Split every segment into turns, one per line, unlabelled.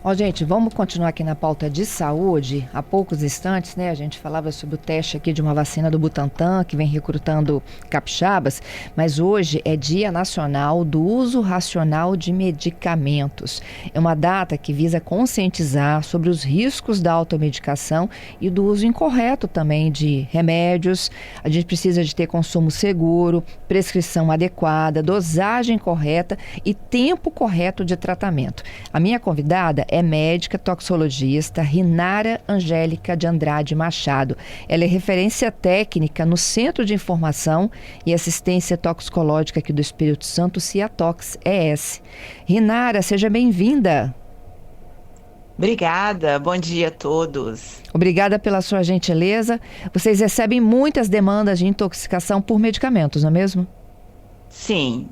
Ó, gente, vamos continuar aqui na pauta de saúde. Há poucos instantes, né, a gente falava sobre o teste aqui de uma vacina do Butantan, que vem recrutando capixabas, mas hoje é Dia Nacional do Uso Racional de Medicamentos. É uma data que visa conscientizar sobre os riscos da automedicação e do uso incorreto também de remédios. A gente precisa de ter consumo seguro, prescrição adequada, dosagem correta e tempo correto de tratamento. A minha convidada é médica toxicologista Rinara Angélica de Andrade Machado. Ela é referência técnica no Centro de Informação e Assistência Toxicológica aqui do Espírito Santo, Ciatox ES. Rinara, seja bem-vinda.
Obrigada, bom dia a todos.
Obrigada pela sua gentileza. Vocês recebem muitas demandas de intoxicação por medicamentos, não é mesmo?
Sim,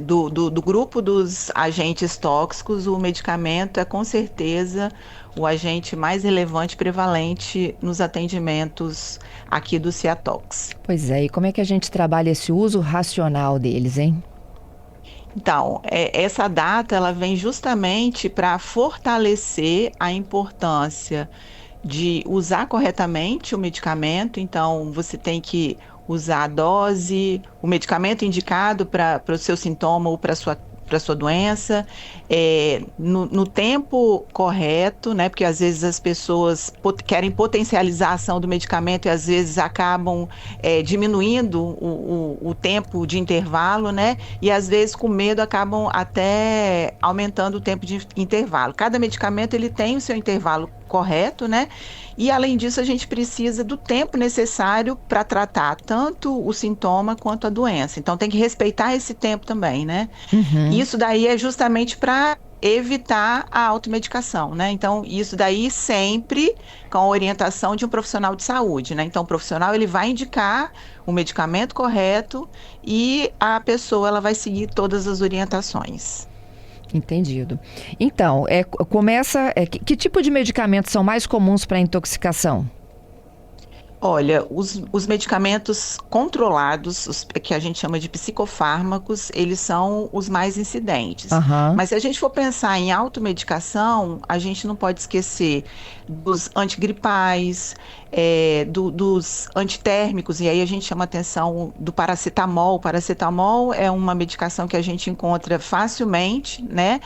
do grupo dos agentes tóxicos, o medicamento é com certeza o agente mais relevante e prevalente nos atendimentos aqui do Ciatox.
Pois é, e como é que a gente trabalha esse uso racional deles, hein?
Então, essa data ela vem justamente para fortalecer a importância de usar corretamente o medicamento. Então, você tem que usar a dose, o medicamento indicado para o seu sintoma ou para sua doença, no tempo correto, né? Porque às vezes as pessoas querem potencializar a ação do medicamento e às vezes acabam diminuindo o tempo de intervalo, né? E às vezes com medo acabam até aumentando o tempo de intervalo. Cada medicamento ele tem o seu intervalo correto, né? E além disso, a gente precisa do tempo necessário para tratar tanto o sintoma quanto a doença. Então tem que respeitar esse tempo também, né?
Uhum.
Isso daí é justamente para evitar a automedicação, né? Então, isso daí sempre com a orientação de um profissional de saúde, né? Então, o profissional ele vai indicar o medicamento correto e a pessoa ela vai seguir todas as orientações.
Entendido. Então, que tipo de medicamentos são mais comuns para intoxicação?
Olha, os medicamentos controlados, que a gente chama de psicofármacos, eles são os mais incidentes.
Aham.
Mas se a gente for pensar em automedicação, a gente não pode esquecer dos antigripais, dos antitérmicos, e aí a gente chama atenção do paracetamol. O paracetamol é uma medicação que a gente encontra facilmente, né,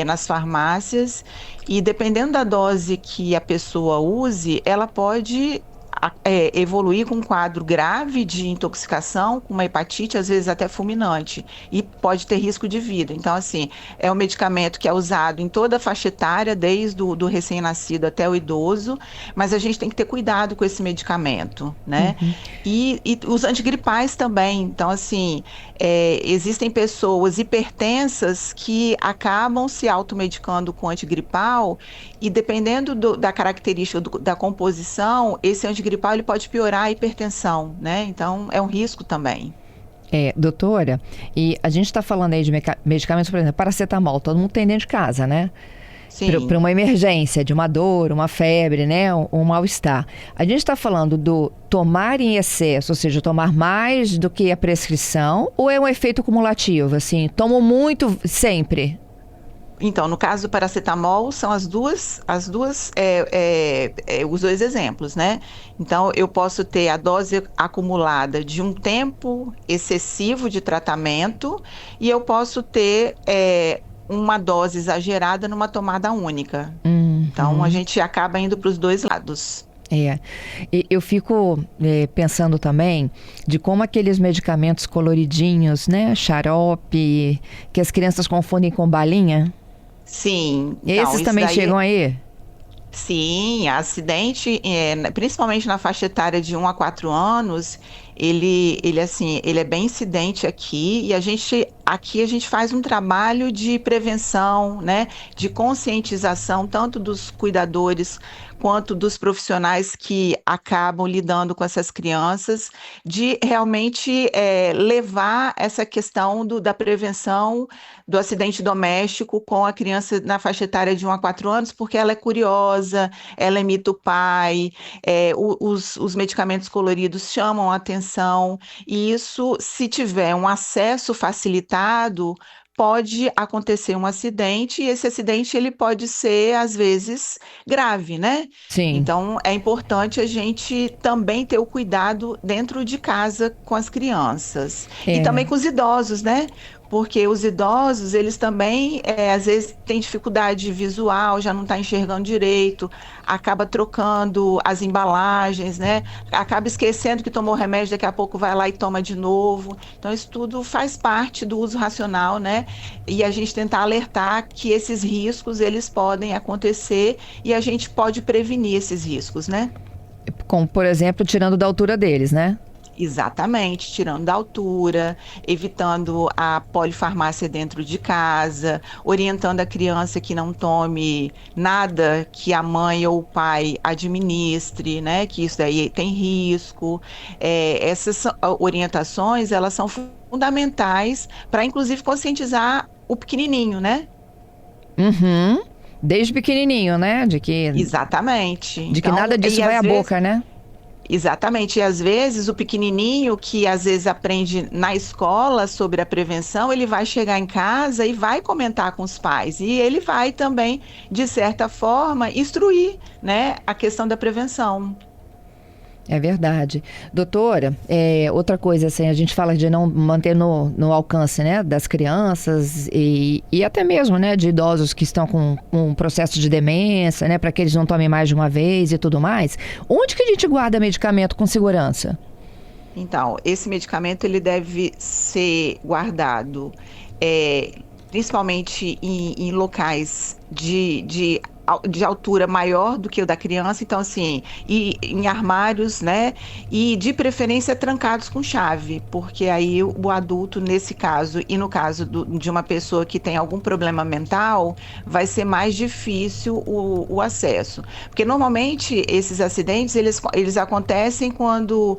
nas farmácias, e dependendo da dose que a pessoa use, ela pode evoluir com um quadro grave de intoxicação, com uma hepatite, às vezes até fulminante, e pode ter risco de vida. Então, assim, é um medicamento que é usado em toda a faixa etária, desde do recém-nascido até o idoso, mas a gente tem que ter cuidado com esse medicamento, né?
Uhum.
E os antigripais também. Então, assim, existem pessoas hipertensas que acabam se automedicando com antigripal e dependendo da característica da composição, esse antigripal ele pode piorar a hipertensão, né? Então, é um risco também.
Doutora, e a gente está falando aí de medicamentos, por exemplo, paracetamol, todo mundo tem dentro de casa, né? Para
Sim.
uma emergência, de uma dor, uma febre, né? Um mal-estar. A gente está falando do tomar em excesso, ou seja, tomar mais do que a prescrição, ou é um efeito cumulativo, assim, tomo muito sempre?
Então, no caso do paracetamol, são os dois exemplos, né? Então, eu posso ter a dose acumulada de um tempo excessivo de tratamento e eu posso ter uma dose exagerada numa tomada única. Então, a
Uhum.
gente acaba indo para os dois lados.
É, eu fico pensando também de como aqueles medicamentos coloridinhos, né, xarope, que as crianças confundem com balinha,
Sim, então,
esses
isso
também
daí.
chegam aí?
Sim, acidente, principalmente na faixa etária de 1 a 4 anos, ele é bem incidente aqui e aqui a gente faz um trabalho de prevenção, né, de conscientização tanto dos cuidadores quanto dos profissionais que acabam lidando com essas crianças, de realmente levar essa questão da prevenção do acidente doméstico com a criança na faixa etária de 1 a 4 anos, porque ela é curiosa, ela imita o pai, os medicamentos coloridos chamam a atenção, e isso, se tiver um acesso facilitado, pode acontecer um acidente e esse acidente ele pode ser, às vezes, grave, né?
Sim.
Então, é importante a gente também ter o cuidado dentro de casa com as crianças e
É.
também com os idosos, né? Porque os idosos, eles também, às vezes, têm dificuldade visual, já não está enxergando direito, acaba trocando as embalagens, né? Acaba esquecendo que tomou remédio, daqui a pouco vai lá e toma de novo. Então, isso tudo faz parte do uso racional, né? E a gente tentar alertar que esses riscos, eles podem acontecer e a gente pode prevenir esses riscos, né?
Como, por exemplo, tirando da altura deles, né?
Exatamente, tirando da altura, evitando a polifarmácia dentro de casa, orientando a criança que não tome nada que a mãe ou o pai administre, né? Que isso daí tem risco. Orientações, elas são fundamentais para, inclusive, conscientizar o pequenininho, né?
Uhum. Desde pequenininho, né?
Exatamente.
De que
Então,
nada disso vai à boca, né?
exatamente, e às vezes o pequenininho que às vezes aprende na escola sobre a prevenção, ele vai chegar em casa e vai comentar com os pais, e ele vai também, de certa forma, instruir, né, a questão da prevenção.
É verdade. Doutora, outra coisa, assim, a gente fala de não manter no alcance, né, das crianças e até mesmo, né, de idosos que estão com um processo de demência, né, para que eles não tomem mais de uma vez e tudo mais. Onde que a gente guarda medicamento com segurança?
Então, esse medicamento ele deve ser guardado, principalmente em locais de altura maior do que o da criança, então assim, e em armários, né? E de preferência trancados com chave, porque aí o adulto, nesse caso, e no caso de uma pessoa que tem algum problema mental, vai ser mais difícil o acesso. Porque normalmente esses acidentes, eles acontecem quando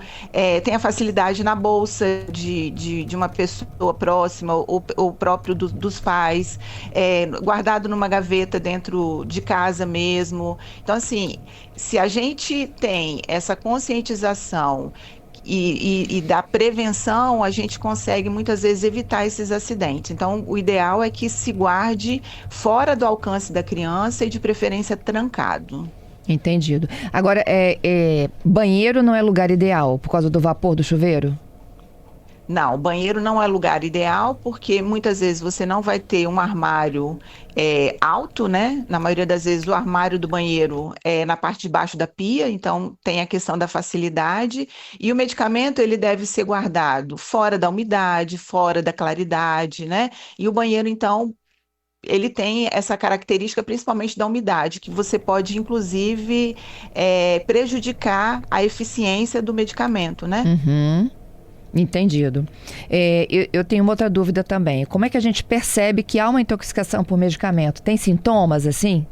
tem a facilidade na bolsa de uma pessoa próxima, ou próprio dos pais, guardado numa gaveta dentro de casa mesmo. Então, assim, se a gente tem essa conscientização e da prevenção, a gente consegue muitas vezes evitar esses acidentes. Então, o ideal é que se guarde fora do alcance da criança e de preferência trancado.
Entendido. Agora, banheiro não é lugar ideal por causa do vapor do chuveiro?
Não, o banheiro não é lugar ideal porque muitas vezes você não vai ter um armário alto, né? Na maioria das vezes o armário do banheiro é na parte de baixo da pia, então tem a questão da facilidade e o medicamento ele deve ser guardado fora da umidade, fora da claridade, né? E o banheiro então ele tem essa característica principalmente da umidade, que você pode inclusive prejudicar a eficiência do medicamento, né?
Uhum. Entendido. Eu tenho uma outra dúvida também. Como é que a gente percebe que há uma intoxicação por medicamento? Tem sintomas assim?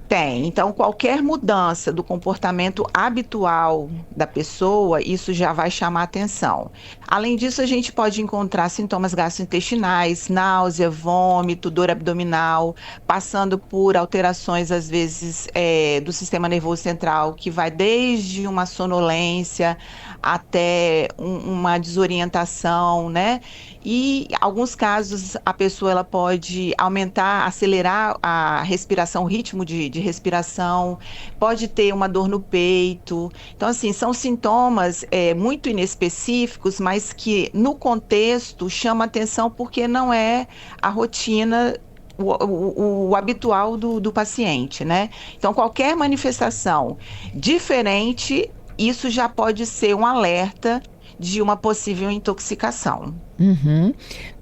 Tem. Então, qualquer mudança do comportamento habitual da pessoa, isso já vai chamar atenção. Além disso, a gente pode encontrar sintomas gastrointestinais, náusea, vômito, dor abdominal, passando por alterações, às vezes, do sistema nervoso central, que vai desde uma sonolência até uma desorientação, né? E, em alguns casos, a pessoa ela pode aumentar, acelerar a respiração, o ritmo de respiração, pode ter uma dor no peito. Então, assim, são sintomas muito inespecíficos, mas que no contexto chama atenção porque não é a rotina. O habitual do paciente, né? Então, qualquer manifestação diferente, isso já pode ser um alerta de uma possível intoxicação.
Uhum.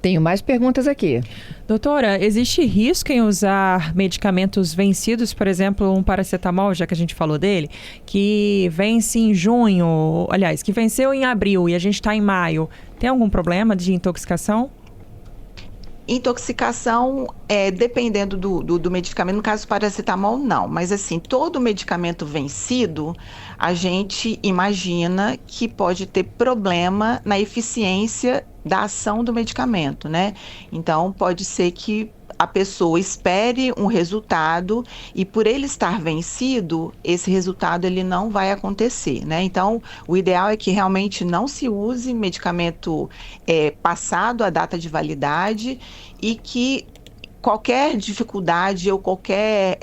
Tenho mais perguntas aqui.
Doutora, existe risco em usar medicamentos vencidos, por exemplo, um paracetamol, já que a gente falou dele, que vence em junho, aliás, que venceu em abril e a gente está em maio. Tem algum problema de intoxicação?
Intoxicação, dependendo do medicamento, no caso do paracetamol, não. Mas, assim, todo medicamento vencido, a gente imagina que pode ter problema na eficiência da ação do medicamento, né? Então, pode ser que a pessoa espere um resultado e por ele estar vencido, esse resultado ele não vai acontecer, né? Então, o ideal é que realmente não se use medicamento passado a data de validade e que qualquer dificuldade ou qualquer...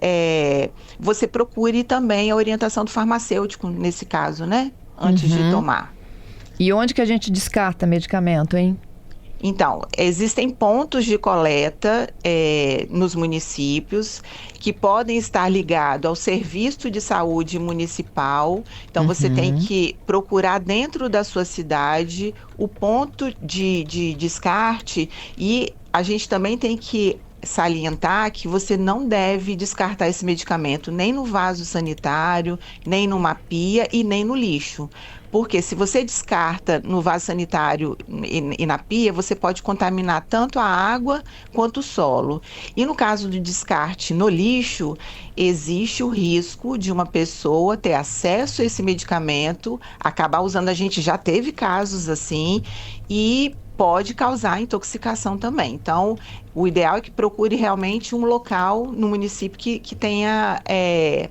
você procure também a orientação do farmacêutico nesse caso, né? Antes de tomar.
E onde que a gente descarta medicamento, hein?
Então, existem pontos de coleta nos municípios que podem estar ligados ao serviço de saúde municipal. Então, você tem que procurar dentro da sua cidade o ponto de descarte e a gente também tem que salientar que você não deve descartar esse medicamento nem no vaso sanitário, nem numa pia e nem no lixo. Porque se você descarta no vaso sanitário e na pia, você pode contaminar tanto a água quanto o solo. E no caso do descarte no lixo, existe o risco de uma pessoa ter acesso a esse medicamento, acabar usando, a gente já teve casos assim, e pode causar intoxicação também. Então, o ideal é que procure realmente um local no município que tenha,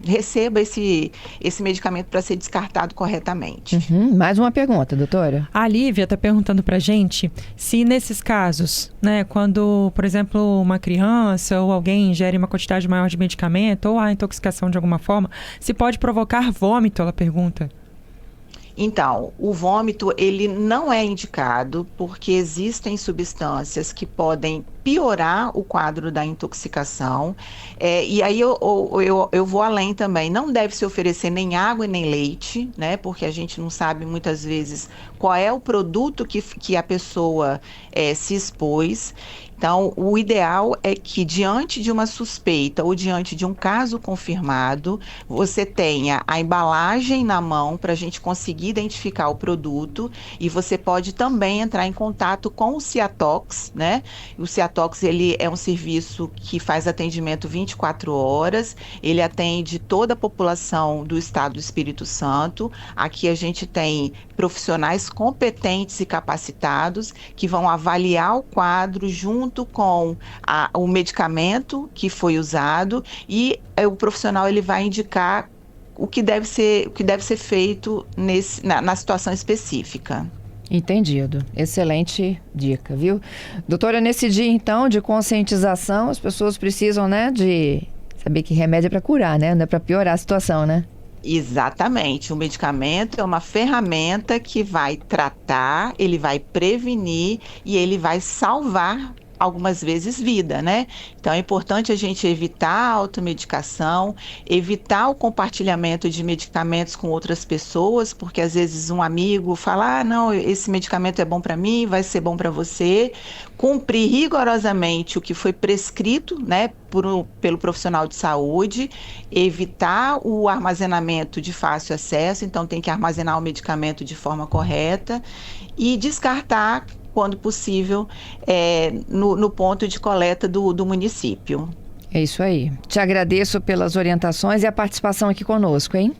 receba esse medicamento para ser descartado corretamente.
Mais uma pergunta, doutora.
A Lívia está perguntando para a gente se nesses casos, né, quando, por exemplo, uma criança ou alguém ingere uma quantidade maior de medicamento ou há intoxicação de alguma forma, se pode provocar vômito, ela pergunta.
Então, o vômito, ele não é indicado porque existem substâncias que podem piorar o quadro da intoxicação. E aí eu vou além também. Não deve se oferecer nem água e nem leite, né? Porque a gente não sabe muitas vezes qual é o produto que a pessoa se expôs. Então, o ideal é que diante de uma suspeita ou diante de um caso confirmado, você tenha a embalagem na mão para a gente conseguir identificar o produto e você pode também entrar em contato com o Ciatox, né? O Ciatox, ele é um serviço que faz atendimento 24 horas, ele atende toda a população do estado do Espírito Santo. Aqui a gente tem profissionais competentes e capacitados que vão avaliar o quadro junto com o medicamento que foi usado e o profissional ele vai indicar o que deve ser feito na situação específica.
Entendido. Excelente dica, viu? Doutora, nesse dia, então, de conscientização, as pessoas precisam, né, de saber que remédio é para curar, né? Não é para piorar a situação, né?
Exatamente. O medicamento é uma ferramenta que vai tratar, ele vai prevenir e ele vai salvar algumas vezes vida, né? Então é importante a gente evitar a automedicação, evitar o compartilhamento de medicamentos com outras pessoas, porque às vezes um amigo fala, não, esse medicamento é bom para mim, vai ser bom para você. Cumprir rigorosamente o que foi prescrito, né, pelo profissional de saúde, evitar o armazenamento de fácil acesso, então tem que armazenar o medicamento de forma correta e descartar quando possível, no ponto de coleta do município.
É isso aí. Te agradeço pelas orientações e a participação aqui conosco, hein?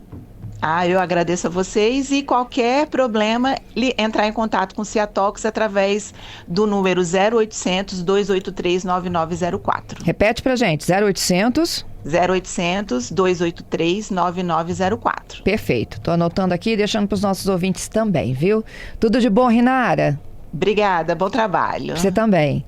Eu agradeço a vocês e qualquer problema, entrar em contato com o Ciatox através do número 0800 283 9904.
Repete pra gente, 0800...
0800 283 9904.
Perfeito. Tô anotando aqui e deixando para os nossos ouvintes também, viu? Tudo de bom, Rinara?
Obrigada, bom trabalho.
Você também.